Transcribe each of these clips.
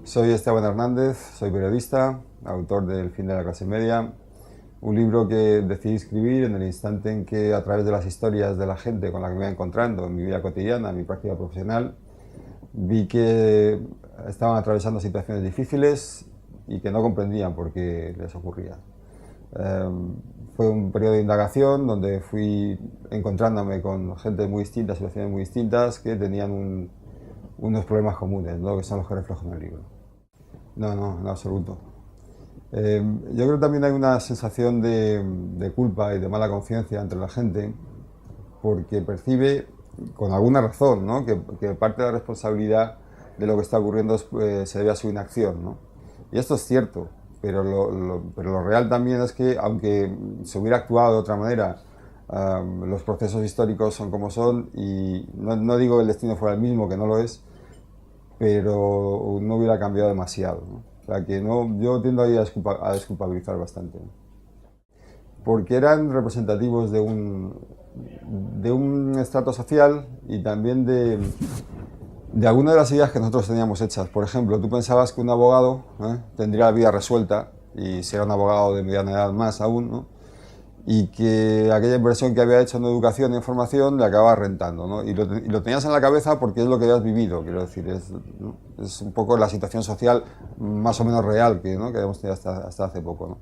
Soy Esteban Hernández, soy periodista, autor de El fin de la clase media, un libro que decidí escribir en el instante en que, a través de las historias de la gente con la que me iba encontrando en mi vida cotidiana, en mi práctica profesional, vi que estaban atravesando situaciones difíciles y que no comprendían por qué les ocurría. Eh, Fue un periodo de indagación donde fui encontrándome con gente muy distinta, situaciones muy distintas, que tenían unos problemas comunes, ¿no? Que son los que reflejo en el libro. No, no, en absoluto. Yo creo que también hay una sensación de culpa y de mala conciencia entre la gente porque percibe, con alguna razón, ¿no? que parte de la responsabilidad de lo que está ocurriendo se debe a su inacción, ¿no? Y esto es cierto, pero lo real también es que, aunque se hubiera actuado de otra manera, los procesos históricos son como son y no digo que el destino fuera el mismo, que no lo es, pero no hubiera cambiado demasiado, ¿no? O sea que no, yo tiendo ahí a desculpabilizar bastante, ¿no? Porque eran representativos de un estrato social y también de algunas de las ideas que nosotros teníamos hechas. Por ejemplo, tú pensabas que un abogado tendría la vida resuelta y será un abogado de mediana edad más aún, ¿no? Y que aquella inversión que había hecho en educación y en formación le acababa rentando, ¿no? Y lo tenías en la cabeza porque es lo que habías vivido, quiero decir, ¿no? Es un poco la situación social más o menos real que, ¿no? que habíamos tenido hasta hace poco, ¿no?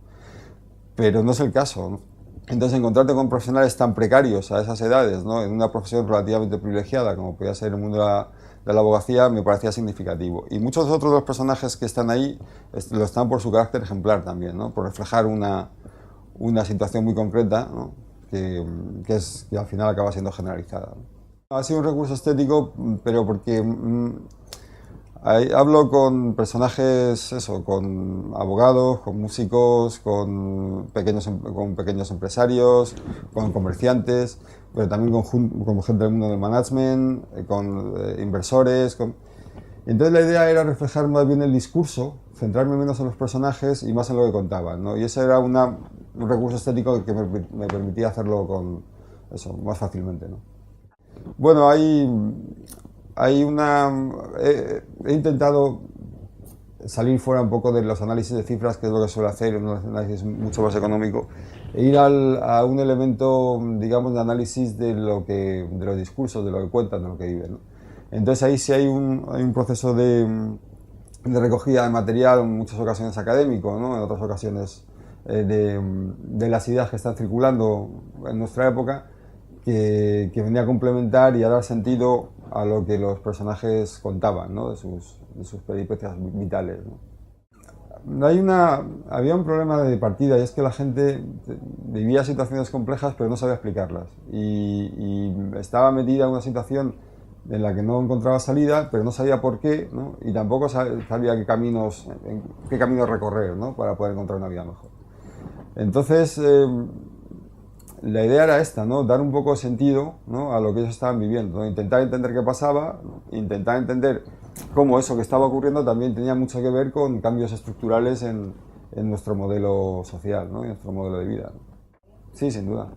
Pero no es el caso, ¿no? Entonces, encontrarte con profesionales tan precarios a esas edades, ¿no? En una profesión relativamente privilegiada como podía ser el mundo de la abogacía, me parecía significativo. Y muchos otros de los personajes que están ahí lo están por su carácter ejemplar también, ¿no? Por reflejar una situación muy concreta, ¿no? que al final acaba siendo generalizada, ¿no? Ha sido un recurso estético, pero porque hablo con personajes, eso, con abogados, con músicos, con pequeños empresarios, con comerciantes, pero también con gente del mundo del management, con inversores. Entonces la idea era reflejar más bien el discurso, centrarme menos en los personajes y más en lo que contaban, ¿no? Y ese era un recurso estético que me permitía hacerlo con eso, más fácilmente, ¿no? Bueno, hay una... he intentado salir fuera un poco de los análisis de cifras, que es lo que suele hacer, un análisis mucho más económico, e ir a un elemento, digamos, de análisis de los discursos, de lo que cuentan, de lo que viven, ¿no? Entonces ahí sí hay un proceso de recogida de material, en muchas ocasiones académico, ¿no? En otras ocasiones de las ideas que están circulando en nuestra época, que venía a complementar y a dar sentido a lo que los personajes contaban, ¿no? de sus peripecias vitales, ¿no? Había un problema de partida, y es que la gente vivía situaciones complejas pero no sabía explicarlas y estaba metida en una situación en la que no encontraba salida, pero no sabía por qué, ¿no? Y tampoco sabía qué caminos recorrer, ¿no? Para poder encontrar una vida mejor. Entonces, la idea era esta, ¿no? Dar un poco de sentido, ¿no? A lo que ellos estaban viviendo, ¿no? Intentar entender qué pasaba, ¿no? Intentar entender cómo eso que estaba ocurriendo también tenía mucho que ver con cambios estructurales en nuestro modelo social, ¿no? En nuestro modelo de vida, ¿no? Sí, sin duda.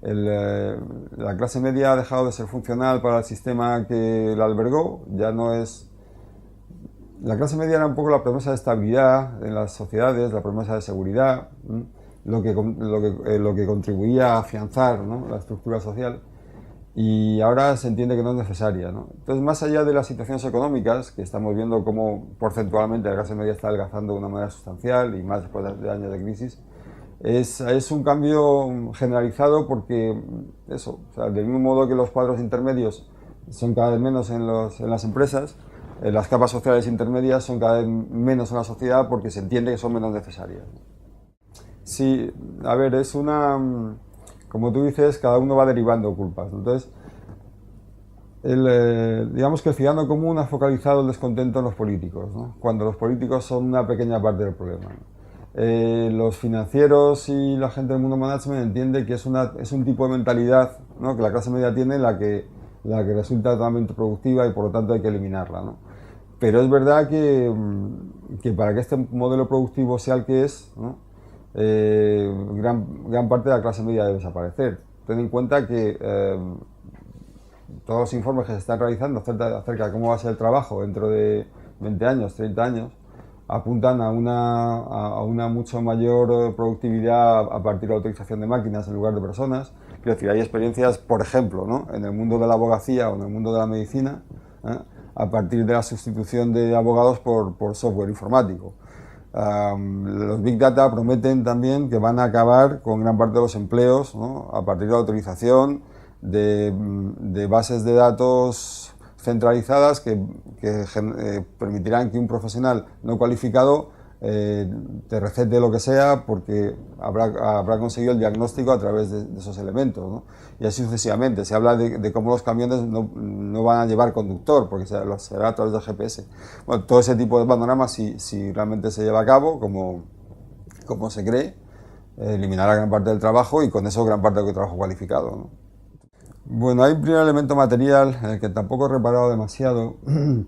La clase media ha dejado de ser funcional para el sistema que la albergó, ya no es... La clase media era un poco la promesa de estabilidad en las sociedades, la promesa de seguridad, ¿no? Lo que contribuía a afianzar, ¿no? La estructura social, y ahora se entiende que no es necesaria, ¿no? Entonces, más allá de las situaciones económicas, que estamos viendo cómo porcentualmente la clase media está adelgazando de una manera sustancial y más después de años de crisis, es un cambio generalizado porque eso, o sea, del mismo modo que los cuadros intermedios son cada vez menos en las empresas, las capas sociales intermedias son cada vez menos en la sociedad porque se entiende que son menos necesarias. Sí, a ver, como tú dices, cada uno va derivando culpas. Entonces, digamos que el ciudadano común ha focalizado el descontento en los políticos, ¿no? Cuando los políticos son una pequeña parte del problema, ¿no? Los financieros y la gente del mundo management entiende que es un tipo de mentalidad, ¿no? Que la clase media tiene, la que resulta totalmente productiva y por lo tanto hay que eliminarla, ¿no? Pero es verdad que para que este modelo productivo sea el que es, ¿no? Gran parte de la clase media debe desaparecer. Ten en cuenta que todos los informes que se están realizando acerca de cómo va a ser el trabajo dentro de 20 años, 30 años, apuntan a una mucho mayor productividad a partir de la utilización de máquinas en lugar de personas. Quiero decir, hay experiencias, por ejemplo, ¿no?, en el mundo de la abogacía o en el mundo de la medicina, ¿eh?, a partir de la sustitución de abogados por software informático. Los Big Data prometen también que van a acabar con gran parte de los empleos, ¿no?, a partir de la utilización de bases de datos centralizadas que permitirán que un profesional no cualificado te recete lo que sea porque habrá conseguido el diagnóstico a través de esos elementos, ¿no? Y así sucesivamente. Se habla de cómo los camiones no van a llevar conductor porque será a través del GPS. Bueno, todo ese tipo de panoramas, si realmente se lleva a cabo, como se cree, eliminará gran parte del trabajo y con eso gran parte del trabajo cualificado, ¿no? Bueno, hay un primer elemento material en el que tampoco he reparado demasiado,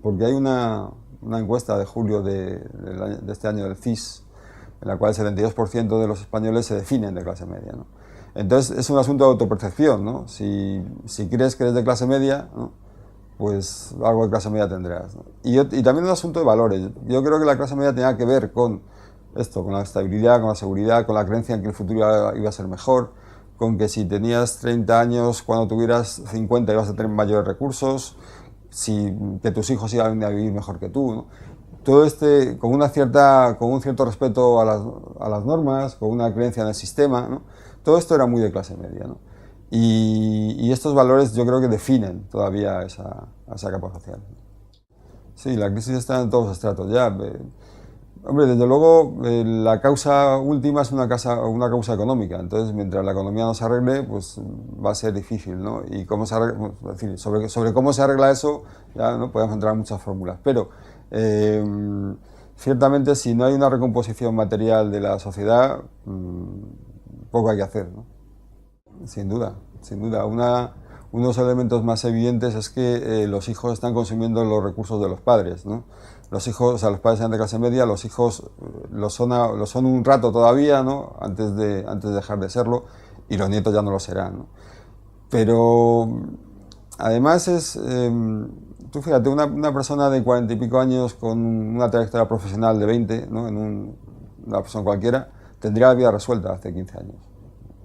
porque hay una encuesta de julio de este año del CIS, en la cual el 72% de los españoles se definen de clase media, ¿no? Entonces es un asunto de autopercepción, ¿no? Si crees que eres de clase media, ¿no?, pues algo de clase media tendrás, ¿no? Y también un asunto de valores. Yo creo que la clase media tenía que ver con esto, con la estabilidad, con la seguridad, con la creencia en que el futuro iba a ser mejor, con que si tenías 30 años, cuando tuvieras 50 ibas a tener mayores recursos, que tus hijos iban a vivir mejor que tú, ¿no? Todo con un cierto respeto a las normas, con una creencia en el sistema, ¿no? Todo esto era muy de clase media, ¿no? Y estos valores yo creo que definen todavía esa capa social. Sí, la crisis está en todos los estratos ya. Hombre, desde luego la causa última es una causa económica, entonces mientras la economía no se arregle, pues va a ser difícil, ¿no? Y cómo se arregla, es decir, sobre cómo se arregla eso, ya no podemos entrar en muchas fórmulas, pero ciertamente si no hay una recomposición material de la sociedad, poco hay que hacer, ¿no? Sin duda, sin duda. Uno de los elementos más evidentes es que los hijos están consumiendo los recursos de los padres, ¿no? Los hijos, o sea, los padres eran de clase media, los hijos lo son un rato todavía, ¿no?, antes de dejar de serlo, y los nietos ya no lo serán, ¿no? Pero además tú fíjate, una persona de 40 y pico años con una trayectoria profesional de 20, ¿no?, una persona cualquiera, tendría la vida resuelta hace 15 años.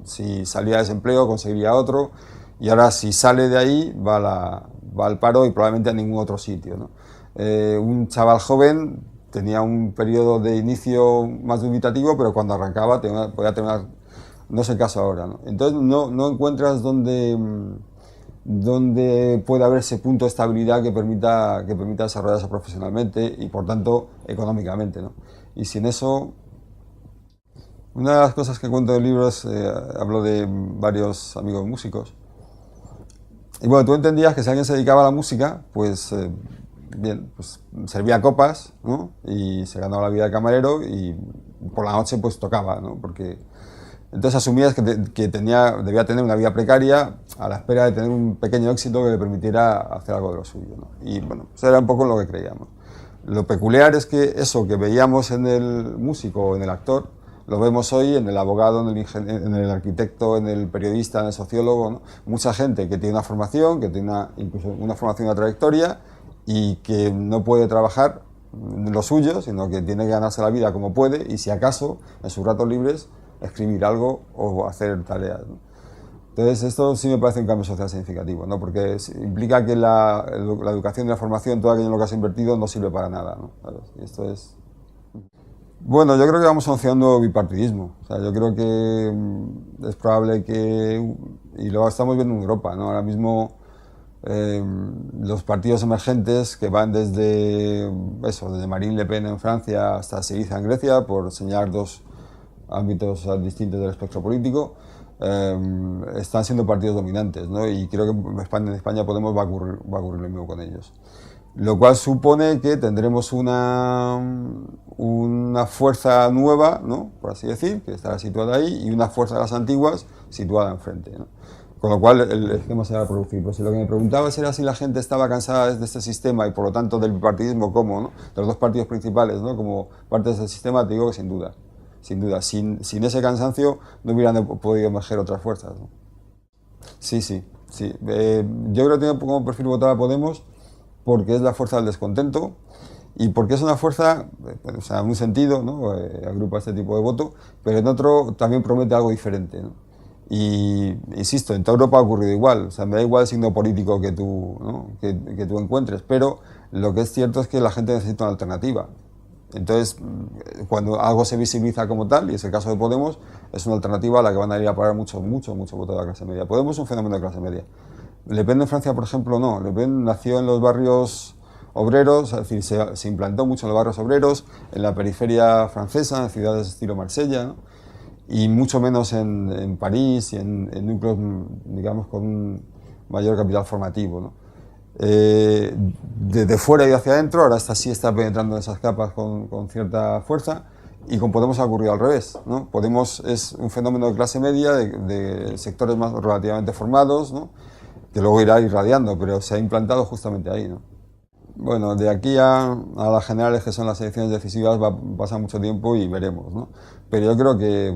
Si salía de desempleo, conseguiría otro, y ahora si sale de ahí, va al paro y probablemente a ningún otro sitio, ¿no? Un chaval joven tenía un periodo de inicio más dubitativo, pero cuando arrancaba podía tener, no es el caso ahora, ¿no? Entonces no encuentras donde puede haber ese punto de estabilidad que permita desarrollarse profesionalmente y por tanto económicamente, ¿no? Y sin eso, una de las cosas que cuento en el libro es, hablo de varios amigos músicos. Y bueno, tú entendías que si alguien se dedicaba a la música, pues bien, pues servía copas, ¿no?, y se ganaba la vida de camarero y por la noche pues tocaba, ¿no? Porque entonces asumías que debía tener una vida precaria a la espera de tener un pequeño éxito que le permitiera hacer algo de lo suyo, ¿no? Y bueno, eso era un poco lo que creíamos. Lo peculiar es que eso que veíamos en el músico o en el actor, lo vemos hoy en el abogado, en el arquitecto, en el periodista, en el sociólogo, ¿no? Mucha gente que tiene una formación, que tiene incluso una formación, una trayectoria, y que no puede trabajar lo suyo, sino que tiene que ganarse la vida como puede, y si acaso, en sus ratos libres, escribir algo o hacer tareas, ¿no? Entonces esto sí me parece un cambio social significativo, ¿no? Porque implica que la educación y la formación, todo aquello en lo que has invertido, no sirve para nada, ¿no? Y esto es... Bueno, yo creo que vamos hacia un nuevo bipartidismo. O sea, yo creo que es probable que, y lo estamos viendo en Europa, ¿no? Ahora mismo los partidos emergentes que van desde Marine Le Pen en Francia hasta Syriza en Grecia, por señalar dos ámbitos distintos del espectro político, están siendo partidos dominantes, ¿no? Y creo que en España Podemos va a ocurrir lo mismo con ellos. Lo cual supone que tendremos una fuerza nueva, ¿no?, por así decir, que estará situada ahí, y una fuerza de las antiguas situada enfrente, ¿no? Con lo cual el esquema se va a producir. Pero si lo que me preguntabas era si la gente estaba cansada de este sistema y por lo tanto del bipartidismo como, ¿no?, de los dos partidos principales, ¿no?, como parte de ese sistema, te digo que sin duda. Sin duda. Sin ese cansancio no hubieran podido emerger otras fuerzas, ¿no? Sí. Yo creo que tiene como perfil votar a Podemos porque es la fuerza del descontento ¿Y por qué es una fuerza? O sea, en un sentido, ¿no? Agrupa este tipo de voto, pero en otro también promete algo diferente, ¿no? Y insisto, en toda Europa ha ocurrido igual. O sea, me da igual el signo político que tú, ¿no? que tú encuentres, pero lo que es cierto es que la gente necesita una alternativa. Entonces, cuando algo se visibiliza como tal, y es el caso de Podemos, es una alternativa a la que van a ir a parar mucho voto de la clase media. Podemos es un fenómeno de clase media. Le Pen en Francia, por ejemplo, no. Le Pen nació en los barrios obreros, es decir, se implantó mucho en los barrios obreros, en la periferia francesa, en ciudades estilo Marsella, ¿no? Y mucho menos en París y en núcleos, digamos, con un mayor capital formativo, ¿no? Desde fuera y hacia adentro, ahora sí está penetrando en esas capas con cierta fuerza, y con Podemos ha ocurrido al revés, ¿no? Podemos es un fenómeno de clase media, de sectores más relativamente formados, ¿no? Que luego irá irradiando, pero se ha implantado justamente ahí, ¿no? Bueno, de aquí a las generales, que son las elecciones decisivas, va a pasar mucho tiempo y veremos, ¿no? Pero yo creo que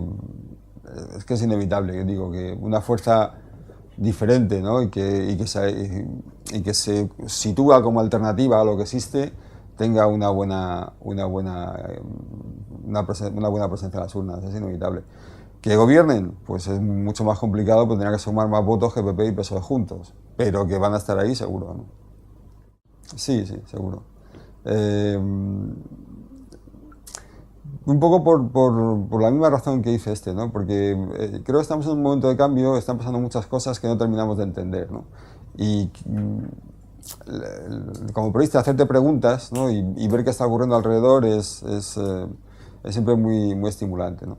es que es inevitable, que digo, que una fuerza diferente, ¿no? Y que se sitúa como alternativa a lo que existe, tenga una buena presencia en las urnas, es inevitable. Que gobiernen, pues es mucho más complicado, pues tendrán que sumar más votos que PP y PSOE juntos, pero que van a estar ahí seguro, ¿no? Sí, sí, seguro. Eh, un poco por la misma razón que dice este, ¿no? Porque creo que estamos en un momento de cambio, están pasando muchas cosas que no terminamos de entender, ¿no? Y como periodista, hacerte preguntas, ¿no? Y ver qué está ocurriendo alrededor es siempre muy estimulante, ¿no?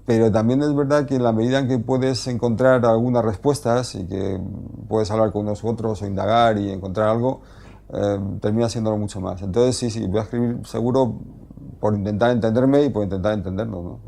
Pero también es verdad que en la medida en que puedes encontrar algunas respuestas y que puedes hablar con unos u otros o indagar y encontrar algo, termina siéndolo mucho más. Entonces sí, voy a escribir seguro por intentar entenderme y por intentar entenderlo, ¿no?